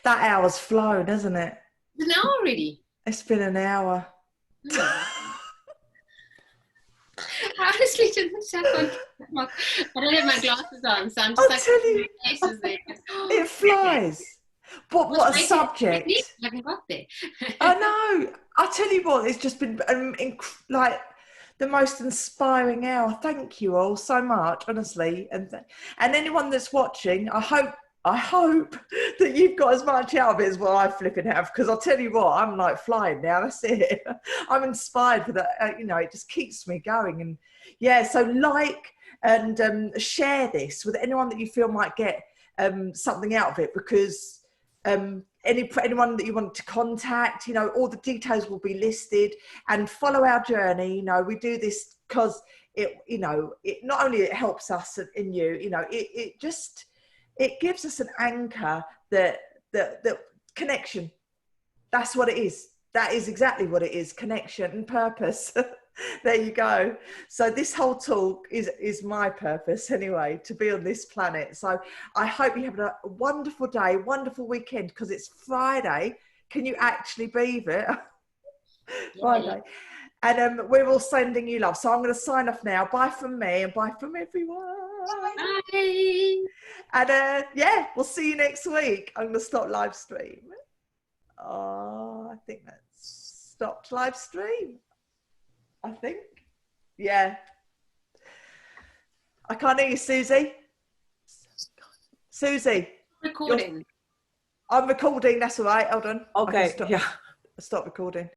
That hour's flown, hasn't it? An hour already. It's been an hour. I honestly didn't check on. I don't have my glasses on, so I'm just faces there. It flies. What a subject! I haven't got there. I know. I tell you what, it's just been like the most inspiring hour. Thank you all so much, honestly, and anyone that's watching. I hope that you've got as much out of it as what I flipping have, because I'll tell you what, I'm like flying now. That's it. I'm inspired for that. You know, it just keeps me going. And so like and share this with anyone that you feel might get something out of it, because anyone that you want to contact, you know, all the details will be listed, and follow our journey. You know, we do this because it not only it helps us and you, you know, it gives us an anchor that connection. That's what it is. That is exactly what it is. Connection and purpose. There you go. So this whole talk is my purpose anyway, to be on this planet. So I hope you have a wonderful day, wonderful weekend, because it's Friday. Can you actually believe it? Friday. And we're all sending you love. So I'm going to sign off now. Bye from me and bye from everyone. Bye. And we'll see you next week. I'm going to stop live stream. Oh, I think that's stopped live stream. I think. Yeah. I can't hear you, Susie. Susie. Recording. I'm recording. That's all right. Hold on. Okay. Stop recording.